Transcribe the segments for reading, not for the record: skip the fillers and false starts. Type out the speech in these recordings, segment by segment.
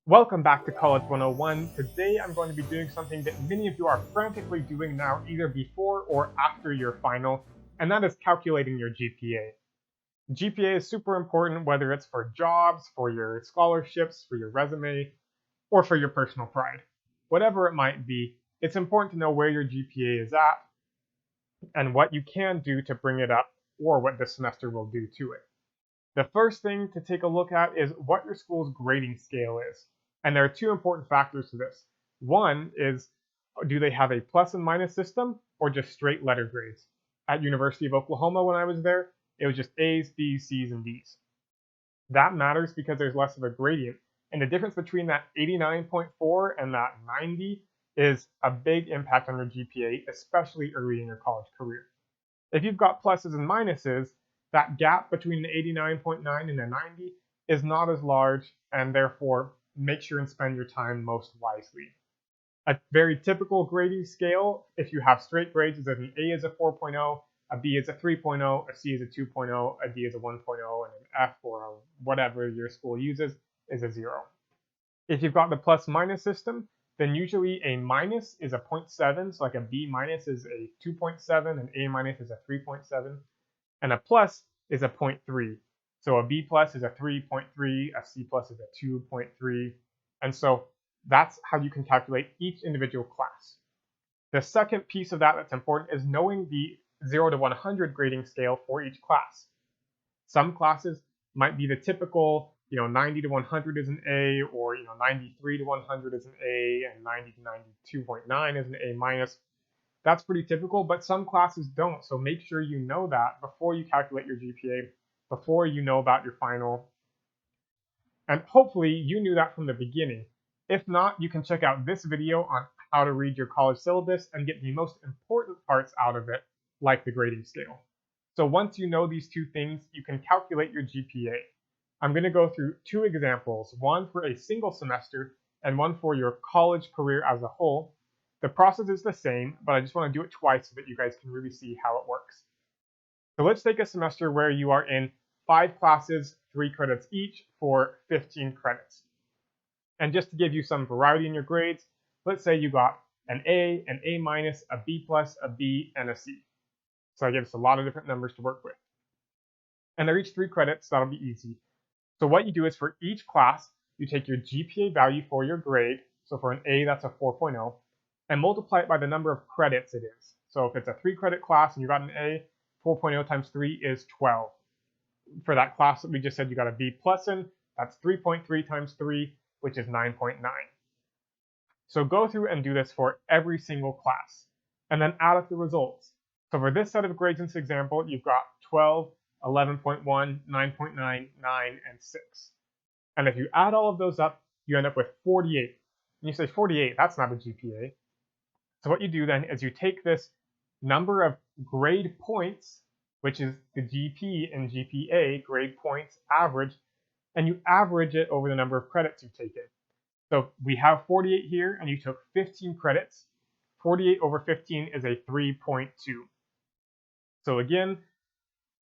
Welcome back to College 101. Today I'm going to be doing something that many of you are frantically doing now either before or after your final, and that is calculating your GPA. GPA is super important whether it's for jobs, for your scholarships, for your resume, or for your personal pride. Whatever it might be, it's important to know where your GPA is at and what you can do to bring it up or what this semester will do to it. The first thing to take a look at is what your school's grading scale is. And there are two important factors to this. One is, do they have a plus and minus system or just straight letter grades? At University of Oklahoma when I was there, it was just A's, B's, C's, and D's. That matters because there's less of a gradient. And the difference between that 89.4 and that 90 is a big impact on your GPA, especially early in your college career. If you've got pluses and minuses, that gap between the 89.9 and the 90 is not as large, and therefore make sure and spend your time most wisely. A very typical grading scale, if you have straight grades, is that an A is a 4.0, a B is a 3.0, a C is a 2.0, a D is a 1.0, and an F or whatever your school uses is a 0. If you've got the plus-minus system, then usually a minus is a 0.7, so like a B minus is a 2.7, an A minus is a 3.7, and a plus is a 0.3. So a B plus is a 3.3, a C plus is a 2.3, and so that's how you can calculate each individual class. The second piece of that that's important is knowing the 0 to 100 grading scale for each class. Some classes might be the typical 90 to 100 is an A, or 93 to 100 is an A, and 90 to 92.9 is an A minus. That's pretty typical, but some classes don't, so make sure you know that before you calculate your GPA, before you know about your final. And hopefully you knew that from the beginning. If not, you can check out this video on how to read your college syllabus and get the most important parts out of it, like the grading scale. So once you know these two things, you can calculate your GPA. I'm going to go through two examples, one for a single semester and one for your college career as a whole. The process is the same, but I just want to do it twice so that you guys can really see how it works. So let's take a semester where you are in 5 classes, 3 credits each for 15 credits. And just to give you some variety in your grades, let's say you got an A minus, a B plus, a B, and a C. So I give us a lot of different numbers to work with. And they're each 3 credits, that'll be easy. So what you do is for each class, you take your GPA value for your grade, so for an A that's a 4.0, and multiply it by the number of credits it is. So if it's a 3 credit class and you got an A, 4.0 times 3 is 12. For that class that we just said you got a B plus in, that's 3.3 times 3, which is 9.9. So go through and do this for every single class, and then add up the results. So for this set of grades in this example, you've got 12, 11.1, 9.9, 9, and 6. And if you add all of those up, you end up with 48. And you say, 48, that's not a GPA. So what you do then is you take this number of grade points, which is the GP in GPA, grade points average, and you average it over the number of credits you've taken. So we have 48 here, and you took 15 credits. 48 over 15 is a 3.2. So again,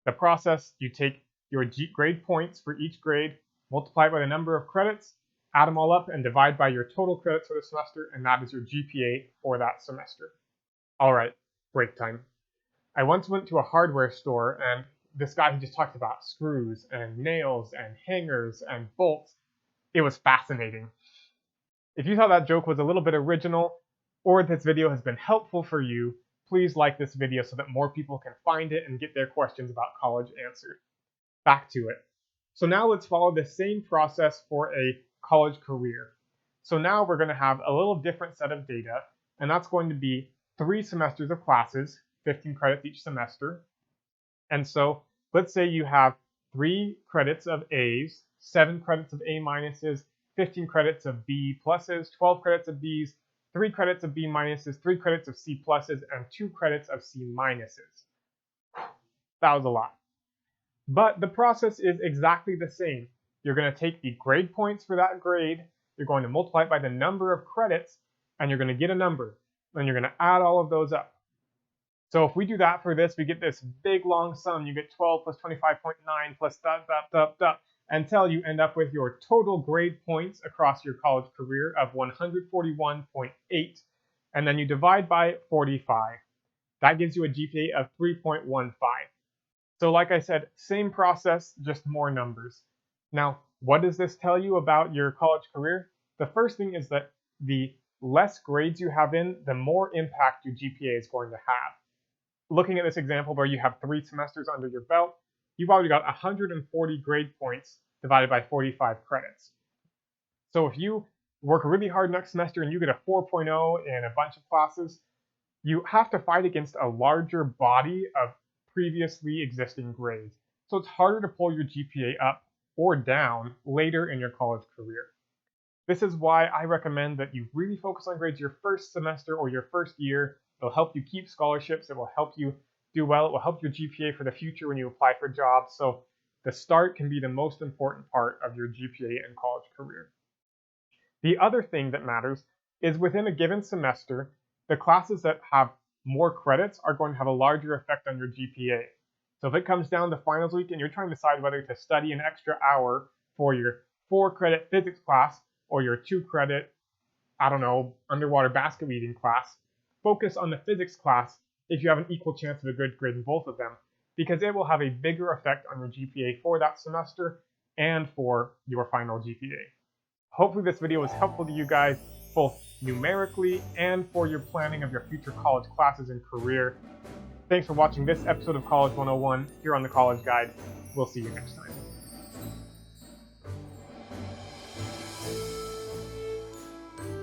the process, you take your grade points for each grade, multiply it by the number of credits, add them all up, and divide by your total credits for the semester, and that is your GPA for that semester. All right, break time. I once went to a hardware store, and this guy who just talked about screws and nails and hangers and bolts, it was fascinating. If you thought that joke was a little bit original, or this video has been helpful for you, please like this video so that more people can find it and get their questions about college answered. Back to it. So now let's follow the same process for a college career. So now we're going to have a little different set of data, and that's going to be 3 semesters of classes, 15 credits each semester. And so let's say you have 3 credits of A's, 7 credits of A minuses, 15 credits of B pluses, 12 credits of B's, 3 credits of B minuses, 3 credits of C pluses, and 2 credits of C minuses. That was a lot. But the process is exactly the same. You're going to take the grade points for that grade, you're going to multiply it by the number of credits, and you're going to get a number. Then you're going to add all of those up. So if we do that for this, we get this big long sum. You get 12 plus 25.9 plus dot, dot, dot, dot. until you end up with your total grade points across your college career of 141.8, and then you divide by 45. That gives you a GPA of 3.15. So like I said, same process, just more numbers. Now, what does this tell you about your college career? The first thing is that the less grades you have in, the more impact your GPA is going to have. Looking at this example where you have 3 semesters under your belt, you've already got 140 grade points divided by 45 credits. So if you work really hard next semester and you get a 4.0 in a bunch of classes, you have to fight against a larger body of previously existing grades. So it's harder to pull your GPA up or down later in your college career. This is why I recommend that you really focus on grades your first semester or your first year. It'll help you keep scholarships. It will help you do well. It will help your GPA for the future when you apply for jobs. So the start can be the most important part of your GPA and college career. The other thing that matters is within a given semester, the classes that have more credits are going to have a larger effect on your GPA. So if it comes down to finals week and you're trying to decide whether to study an extra hour for your 4-credit physics class or your 2-credit, underwater basket weaving class, focus on the physics class if you have an equal chance of a good grade in both of them, because it will have a bigger effect on your GPA for that semester and for your final GPA. Hopefully this video was helpful to you guys, both numerically and for your planning of your future college classes and career. Thanks for watching this episode of College 101 here on the College Guide. We'll see you next time.